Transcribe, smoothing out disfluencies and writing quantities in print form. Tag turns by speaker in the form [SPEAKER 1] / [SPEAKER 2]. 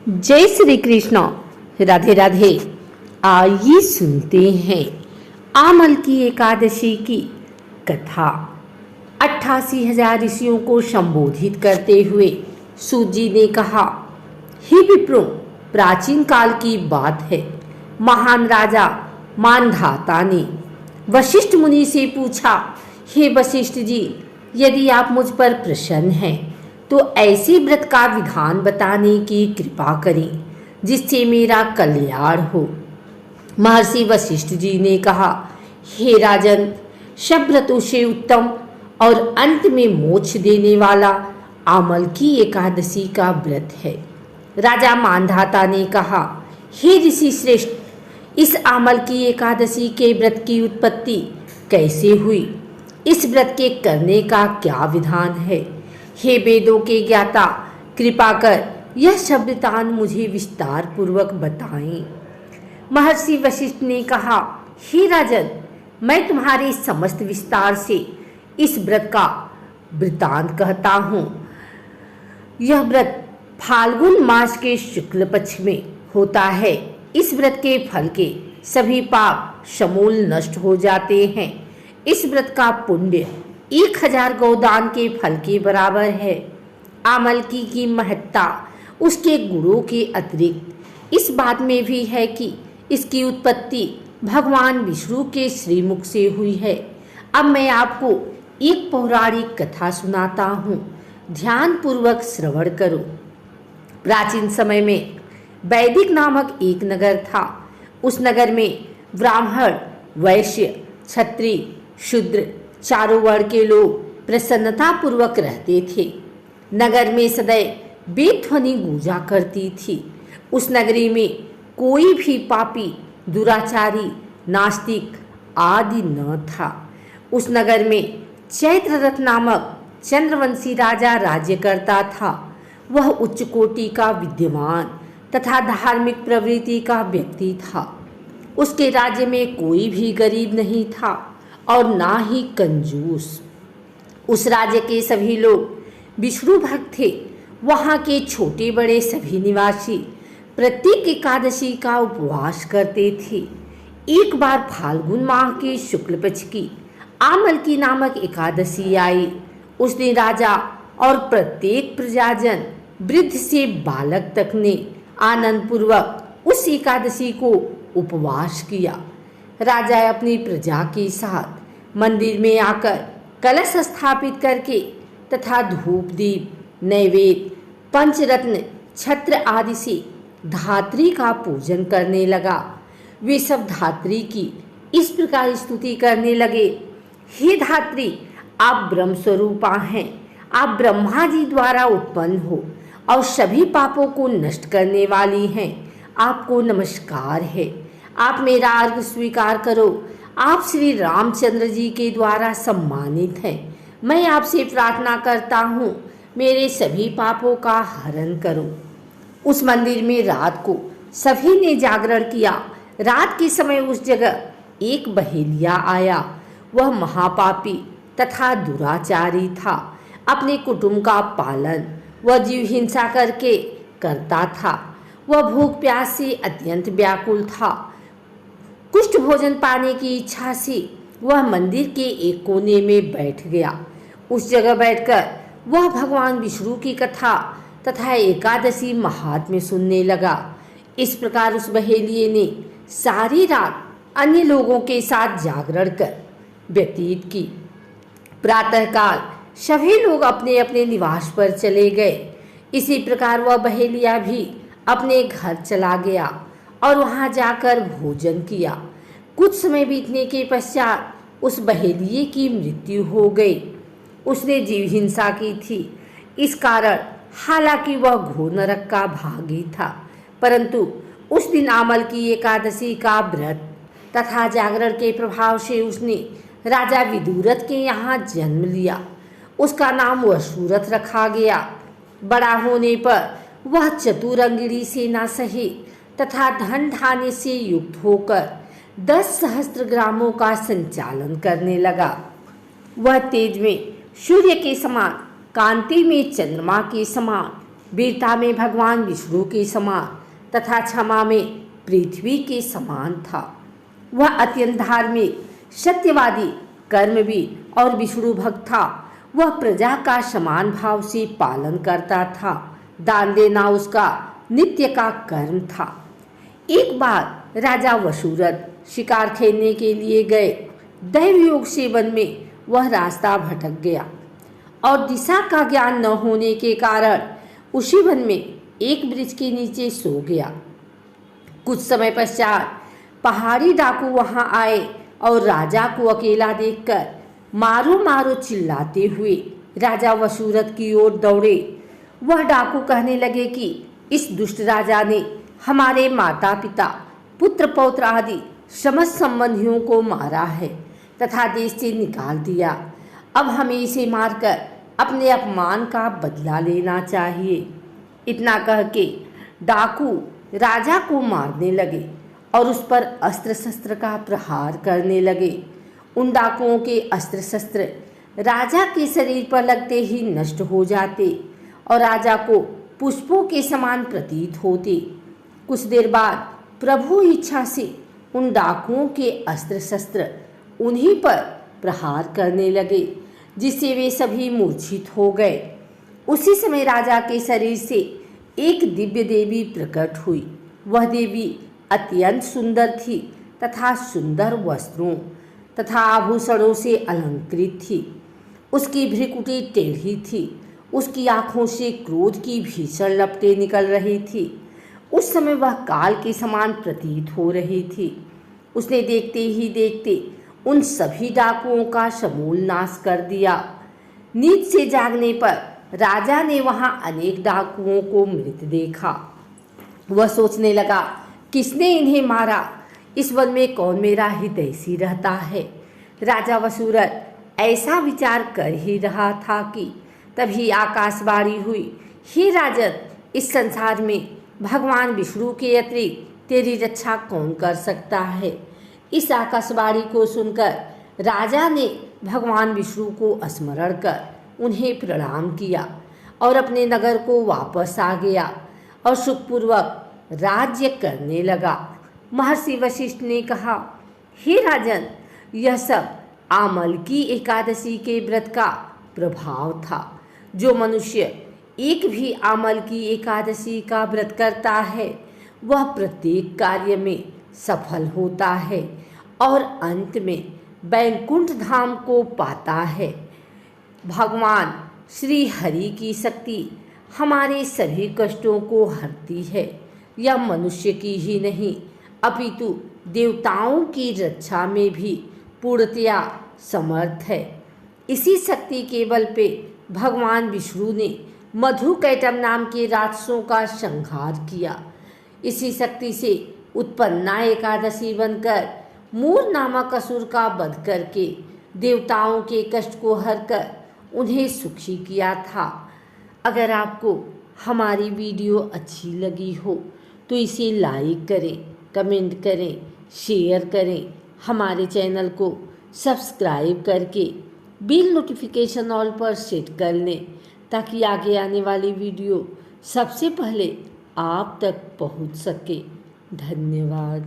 [SPEAKER 1] जय श्री कृष्ण। राधे राधे। आइए सुनते हैं आमल की एकादशी की कथा। 88,000 ऋषियों को संबोधित करते हुए सूत जी ने कहा, हे विप्रों, प्राचीन काल की बात है। महान राजा मानधाता ने वशिष्ठ मुनि से पूछा, हे वशिष्ठ जी, यदि आप मुझ पर प्रसन्न हैं तो ऐसे व्रत का विधान बताने की कृपा करें जिससे मेरा कल्याण हो। महर्षि वशिष्ठ जी ने कहा, हे राजन, सब व्रतों से उत्तम और अंत में मोक्ष देने वाला आमल की एकादशी का व्रत है। राजा मानधाता ने कहा, हे ऋषि श्रेष्ठ, इस आमल की एकादशी के व्रत की उत्पत्ति कैसे हुई? इस व्रत के करने का क्या विधान है? हे वेदों के ज्ञाता, कृपा कर यह शब्दतान मुझे विस्तार पूर्वक बताएं। महर्षि वशिष्ठ ने कहा, हे राजन, मैं तुम्हारे समस्त विस्तार से इस व्रत का वृतांत कहता हूँ। यह व्रत फाल्गुन मास के शुक्ल पक्ष में होता है। इस व्रत के फल के सभी पाप समूल नष्ट हो जाते हैं। इस व्रत का पुण्य 1000 गौदान के फल के बराबर है। आमल की महत्ता उसके गुणों के अतिरिक्त इस बात में भी है कि इसकी उत्पत्ति भगवान विष्णु के श्रीमुख से हुई है। अब मैं आपको एक पौराणिक कथा सुनाता हूँ, ध्यान पूर्वक श्रवण करो। प्राचीन समय में वैदिक नामक एक नगर था। उस नगर में ब्राह्मण, वैश्य, क्षत्रिय, शूद्र चारों वर्ण के लोग प्रसन्नता पूर्वक रहते थे। नगर में सदैव वेद ध्वनि गूंजा करती थी। उस नगरी में कोई भी पापी, दुराचारी, नास्तिक आदि न था। उस नगर में चैत्ररथ नामक चंद्रवंशी राजा राज्य करता था। वह उच्च कोटि का विद्वान तथा धार्मिक प्रवृत्ति का व्यक्ति था। उसके राज्य में कोई भी गरीब नहीं था और ना ही कंजूस। उस राज्य के सभी लोग विष्णु भक्त थे। वहाँ के छोटे बड़े सभी निवासी प्रत्येक एकादशी का उपवास करते थे। एक बार फाल्गुन माह के शुक्ल पक्ष की आमल की नामक एकादशी आई। उस दिन राजा और प्रत्येक प्रजाजन, वृद्ध से बालक तक ने आनंद पूर्वक उस एकादशी को उपवास किया। राजा अपनी प्रजा के साथ मंदिर में आकर कलश स्थापित करके तथा धूप दीप, नैवेद्य, पंचरत्न, छत्र आदि से धात्री का पूजन करने लगा। वे सब धात्री की इस प्रकार स्तुति करने लगे, हे धात्री, आप ब्रह्म स्वरूपा हैं। आप ब्रह्मा जी द्वारा उत्पन्न हो और सभी पापों को नष्ट करने वाली हैं। आपको नमस्कार है। आप मेरा अर्घ स्वीकार करो। आप श्री रामचंद्र जी के द्वारा सम्मानित हैं। मैं आपसे प्रार्थना करता हूँ, मेरे सभी पापों का हरण करो। उस मंदिर में रात को सभी ने जागरण किया। रात के समय उस जगह एक बहेलिया आया। वह महापापी तथा दुराचारी था। अपने कुटुंब का पालन वह जीव हिंसा करके करता था। वह भूख प्यास से अत्यंत व्याकुल था। कुष्ठ भोजन पाने की इच्छा से वह मंदिर के एक कोने में बैठ गया। उस जगह बैठकर वह भगवान विष्णु की कथा तथा एकादशी महात्म्य सुनने लगा। इस प्रकार उस बहेलिये ने सारी रात अन्य लोगों के साथ जागरण कर व्यतीत की। प्रातःकाल सभी लोग अपने अपने निवास पर चले गए। इसी प्रकार वह बहेलिया भी अपने घर चला गया और वहां जाकर भोजन किया। कुछ समय बीतने के पश्चात उस बहेलिये की मृत्यु हो गई। उसने जीव हिंसा की थी। इस कारण हालांकि वह घोर नरक का भागी था, परंतु उस दिन आमल की एकादशी का व्रत तथा जागरण के प्रभाव से उसने राजा विदुरथ के यहाँ जन्म लिया। उसका नाम वसुरथ रखा गया। बड़ा होने पर वह चतुरंगिणी सेना सहित तथा धन धान्य से युक्त होकर 10 सहस्त्र ग्रामों का संचालन करने लगा। वह तेज में सूर्य के समान, कांति में चंद्रमा के समान, वीरता में भगवान विष्णु के समान तथा क्षमा में पृथ्वी के समान था। वह अत्यंत धार्मिक, सत्यवादी, कर्मवीर और विष्णु भक्त था। वह प्रजा का समान भाव से पालन करता था। दान देना उसका नित्य का कर्म था। एक बार राजा वसुरथ शिकार खेलने के लिए गए। दैव योग से वन में वह रास्ता भटक गया और दिशा का ज्ञान न होने के कारण उसी वन में एक वृक्ष के नीचे सो गया। कुछ समय पश्चात पहाड़ी डाकू वहां आए और राजा को अकेला देखकर मारो मारो चिल्लाते हुए राजा वसुरथ की ओर दौड़े। वह डाकू कहने लगे कि इस दुष्ट राजा ने हमारे माता पिता, पुत्र पौत्र आदि समस्त संबंधियों को मारा है तथा देश से निकाल दिया। अब हमें इसे मारकर अपने अपमान का बदला लेना चाहिए। इतना कह के डाकू राजा को मारने लगे और उस पर अस्त्र शस्त्र का प्रहार करने लगे। उन डाकुओं के अस्त्र शस्त्र राजा के शरीर पर लगते ही नष्ट हो जाते और राजा को पुष्पों के समान प्रतीत होते। कुछ देर बाद प्रभु इच्छा से उन डाकुओं के अस्त्र शस्त्र उन्हीं पर प्रहार करने लगे, जिससे वे सभी मूर्छित हो गए। उसी समय राजा के शरीर से एक दिव्य देवी प्रकट हुई। वह देवी अत्यंत सुंदर थी तथा सुंदर वस्त्रों तथा आभूषणों से अलंकृत थी। उसकी भ्रिकुटी टेढ़ी थी। उसकी आंखों से क्रोध की भीषण लपटें निकल रही थी। उस समय वह काल के समान प्रतीत हो रही थी। उसने देखते ही देखते उन सभी डाकुओं का समूल नाश कर दिया। नींद से जागने पर राजा ने वहां अनेक डाकुओं को मृत देखा। वह सोचने लगा, किसने इन्हें मारा? इस वन में कौन मेरा हितैषी रहता है? राजा वसुरथ ऐसा विचार कर ही रहा था कि तभी आकाशवाणी हुई, हे राजन, इस संसार में भगवान विष्णु के अतिरिक्त तेरी रक्षा कौन कर सकता है? इस आकाशवाणी को सुनकर राजा ने भगवान विष्णु को स्मरण कर उन्हें प्रणाम किया और अपने नगर को वापस आ गया और सुखपूर्वक राज्य करने लगा। महर्षि वशिष्ठ ने कहा, हे राजन, यह सब आमल की एकादशी के व्रत का प्रभाव था। जो मनुष्य एक भी आमल की एकादशी का व्रत करता है वह प्रत्येक कार्य में सफल होता है और अंत में वैकुंठ धाम को पाता है। भगवान श्री हरि की शक्ति हमारे सभी कष्टों को हरती है। यह मनुष्य की ही नहीं अपितु देवताओं की रक्षा में भी पूर्णतया समर्थ है। इसी शक्ति के बल पे भगवान विष्णु ने मधुकैटभ नाम के राक्षसों का संहार किया। इसी शक्ति से उत्पन्ना एकादशी बनकर मूर नामक असुर का वध करके देवताओं के कष्ट को हरकर उन्हें सुखी किया था। अगर आपको हमारी वीडियो अच्छी लगी हो तो इसे लाइक करें, कमेंट करें, शेयर करें। हमारे चैनल को सब्सक्राइब करके बिल नोटिफिकेशन ऑल पर सेट कर लें ताकि आगे आने वाली वीडियो सबसे पहले आप तक पहुंच सके। धन्यवाद।